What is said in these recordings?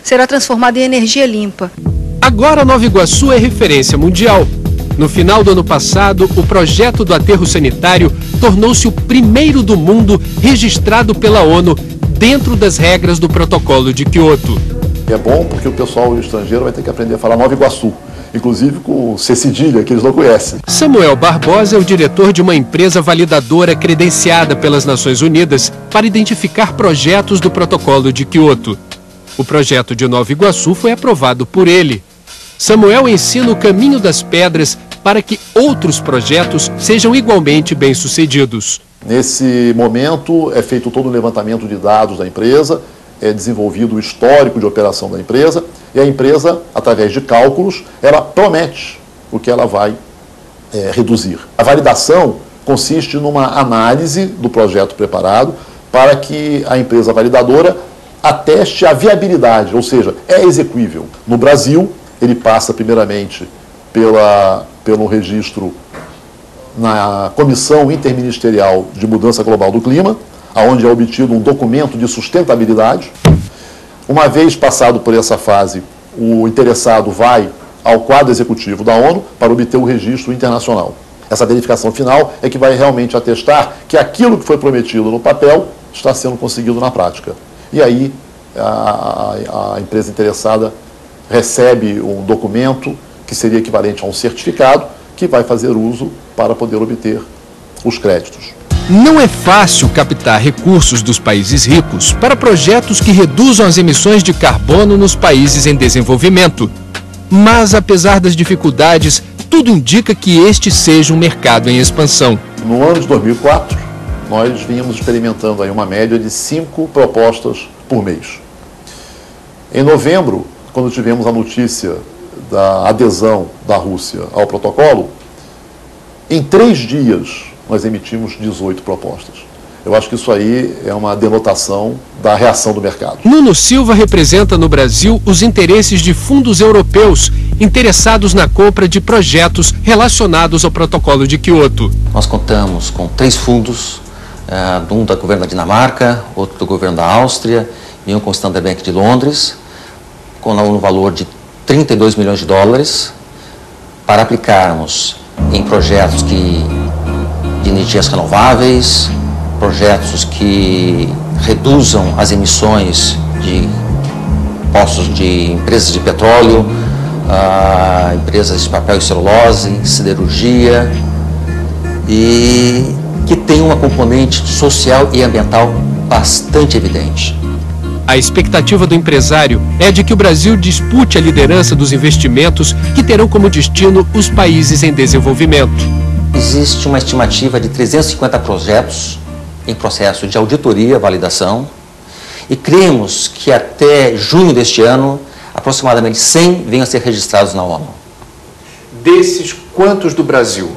será transformada em energia limpa. Agora Nova Iguaçu é referência mundial. No final do ano passado, o projeto do aterro sanitário tornou-se o primeiro do mundo registrado pela ONU dentro das regras do Protocolo de Quioto. É bom porque o pessoal estrangeiro vai ter que aprender a falar Nova Iguaçu, inclusive com C cedilha, que eles não conhecem. Samuel Barbosa é o diretor de uma empresa validadora credenciada pelas Nações Unidas para identificar projetos do Protocolo de Quioto. O projeto de Nova Iguaçu foi aprovado por ele. Samuel ensina o caminho das pedras para que outros projetos sejam igualmente bem-sucedidos. Nesse momento é feito todo o levantamento de dados da empresa, é desenvolvido o histórico de operação da empresa e a empresa, através de cálculos, ela promete o que ela vai reduzir. A validação consiste numa análise do projeto preparado para que a empresa validadora ateste a viabilidade, ou seja, é execuível. No Brasil, ele passa primeiramente pelo registro na Comissão Interministerial de Mudança Global do Clima, onde é obtido um documento de sustentabilidade. Uma vez passado por essa fase, o interessado vai ao quadro executivo da ONU para obter o registro internacional. Essa verificação final é que vai realmente atestar que aquilo que foi prometido no papel está sendo conseguido na prática. E aí a empresa interessada recebe um documento que seria equivalente a um certificado que vai fazer uso para poder obter os créditos. Não é fácil captar recursos dos países ricos para projetos que reduzam as emissões de carbono nos países em desenvolvimento. Mas, apesar das dificuldades, tudo indica que este seja um mercado em expansão. No ano de 2004, nós vínhamos experimentando aí uma média de 5 propostas por mês. Em novembro, quando tivemos a notícia da adesão da Rússia ao protocolo, em 3 dias nós emitimos 18 propostas. Eu acho que isso aí é uma denotação da reação do mercado. Nuno Silva representa no Brasil os interesses de fundos europeus interessados na compra de projetos relacionados ao protocolo de Quioto. Nós contamos com 3 fundos, um do governo da Dinamarca, outro do governo da Áustria e um com o Standard Bank de Londres, com um valor de 32 milhões de dólares para aplicarmos em projetos de energias renováveis, projetos que reduzam as emissões de postos de empresas de petróleo, empresas de papel e celulose, siderurgia, e que tem uma componente social e ambiental bastante evidente. A expectativa do empresário é de que o Brasil dispute a liderança dos investimentos que terão como destino os países em desenvolvimento. Existe uma estimativa de 350 projetos em processo de auditoria, validação, e cremos que até junho deste ano, aproximadamente 100 venham a ser registrados na ONU. Desses, quantos do Brasil?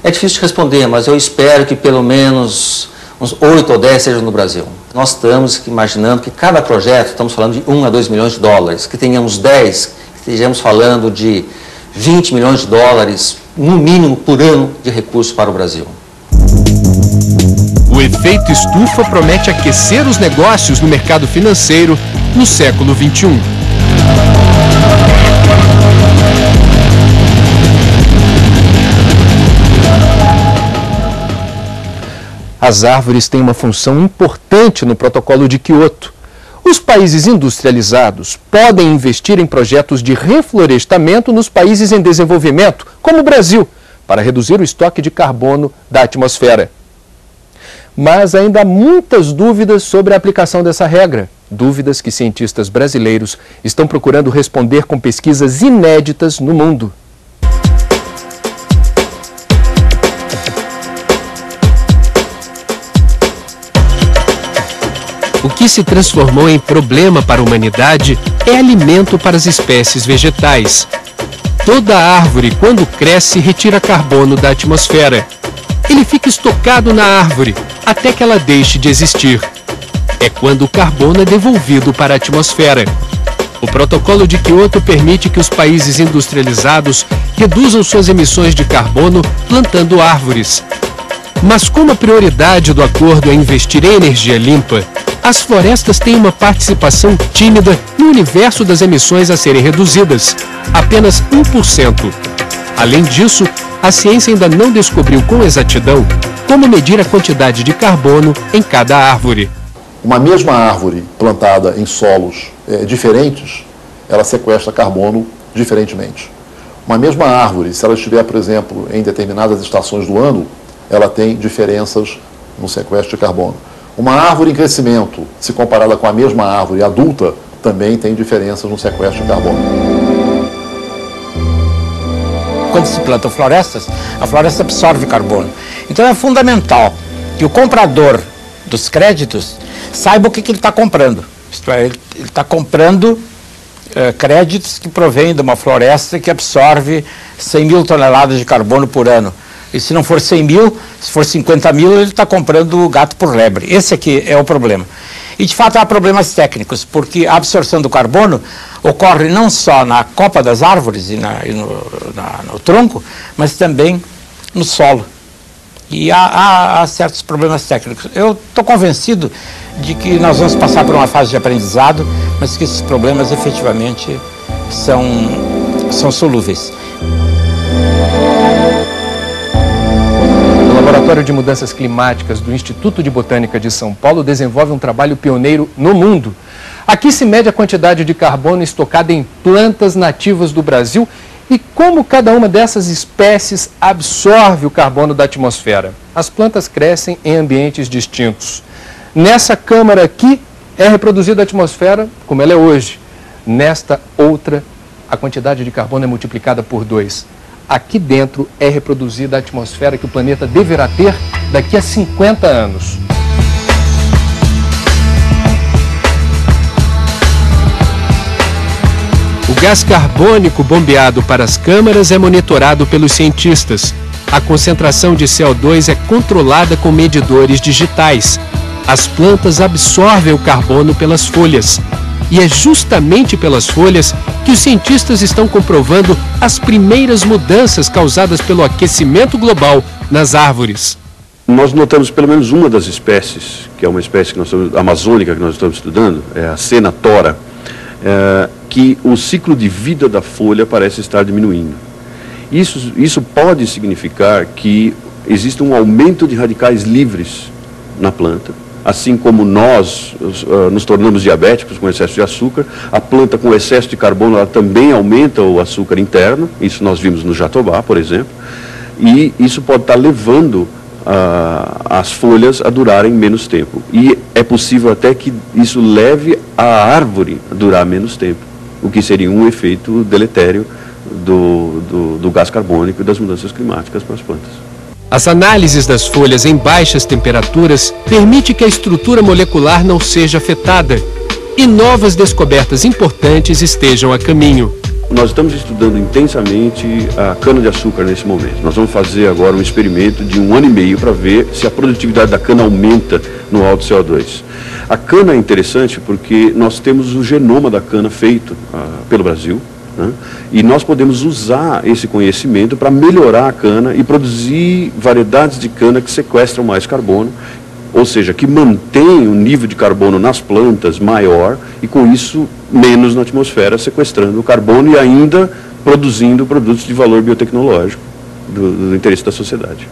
É difícil de responder, mas eu espero que pelo menos uns 8 ou 10 sejam no Brasil. Nós estamos imaginando que cada projeto, estamos falando de 1 a 2 milhões de dólares, que tenhamos 10, que estejamos falando de 20 milhões de dólares, no mínimo, por ano de recursos para o Brasil. O efeito estufa promete aquecer os negócios no mercado financeiro no século XXI. As árvores têm uma função importante no protocolo de Quioto. Os países industrializados podem investir em projetos de reflorestamento nos países em desenvolvimento, como o Brasil, para reduzir o estoque de carbono da atmosfera. Mas ainda há muitas dúvidas sobre a aplicação dessa regra. Dúvidas que cientistas brasileiros estão procurando responder com pesquisas inéditas no mundo. O que se transformou em problema para a humanidade é alimento para as espécies vegetais. Toda árvore, quando cresce, retira carbono da atmosfera. Ele fica estocado na árvore até que ela deixe de existir. É quando o carbono é devolvido para a atmosfera. O protocolo de Quioto permite que os países industrializados reduzam suas emissões de carbono plantando árvores. Mas como a prioridade do acordo é investir em energia limpa, as florestas têm uma participação tímida no universo das emissões a serem reduzidas, apenas 1%. Além disso, a ciência ainda não descobriu com exatidão como medir a quantidade de carbono em cada árvore. Uma mesma árvore plantada em solos diferentes, ela sequestra carbono diferentemente. Uma mesma árvore, se ela estiver, por exemplo, em determinadas estações do ano, ela tem diferenças no sequestro de carbono. Uma árvore em crescimento, se comparada com a mesma árvore adulta, também tem diferenças no sequestro de carbono. Quando se plantam florestas, a floresta absorve carbono. Então é fundamental que o comprador dos créditos saiba o que ele está comprando. Isto é, ele está comprando créditos que provêm de uma floresta que absorve 100 mil toneladas de carbono por ano. E se não for 100 mil, se for 50 mil, ele está comprando gato por lebre. Esse aqui é o problema. E, de fato, há problemas técnicos, porque a absorção do carbono ocorre não só na copa das árvores e no tronco, mas também no solo. E há certos problemas técnicos. Eu estou convencido de que nós vamos passar por uma fase de aprendizado, mas que esses problemas efetivamente são solúveis. O Laboratório de Mudanças Climáticas do Instituto de Botânica de São Paulo desenvolve um trabalho pioneiro no mundo. Aqui se mede a quantidade de carbono estocada em plantas nativas do Brasil e como cada uma dessas espécies absorve o carbono da atmosfera. As plantas crescem em ambientes distintos. Nessa câmara aqui é reproduzida a atmosfera como ela é hoje. Nesta outra, a quantidade de carbono é multiplicada por 2. Aqui dentro é reproduzida a atmosfera que o planeta deverá ter daqui a 50 anos. O gás carbônico bombeado para as câmaras é monitorado pelos cientistas. A concentração de CO2 é controlada com medidores digitais. As plantas absorvem o carbono pelas folhas. E é justamente pelas folhas que os cientistas estão comprovando as primeiras mudanças causadas pelo aquecimento global nas árvores. Nós notamos pelo menos uma das espécies, que é uma espécie amazônica que nós estamos estudando, é a Senna tora, que o ciclo de vida da folha parece estar diminuindo. Isso pode significar que existe um aumento de radicais livres na planta. Assim como nós nos tornamos diabéticos com excesso de açúcar, a planta com excesso de carbono ela também aumenta o açúcar interno, isso nós vimos no jatobá, por exemplo, e isso pode estar levando as folhas a durarem menos tempo. E é possível até que isso leve a árvore a durar menos tempo, o que seria um efeito deletério do gás carbônico e das mudanças climáticas para as plantas. As análises das folhas em baixas temperaturas permitem que a estrutura molecular não seja afetada e novas descobertas importantes estejam a caminho. Nós estamos estudando intensamente a cana-de-açúcar nesse momento. Nós vamos fazer agora um experimento de 1 ano e meio para ver se a produtividade da cana aumenta no alto CO2. A cana é interessante porque nós temos o genoma da cana feito pelo Brasil, né? E nós podemos usar esse conhecimento para melhorar a cana e produzir variedades de cana que sequestram mais carbono, ou seja, que mantém o nível de carbono nas plantas maior e com isso menos na atmosfera, sequestrando o carbono e ainda produzindo produtos de valor biotecnológico do interesse da sociedade.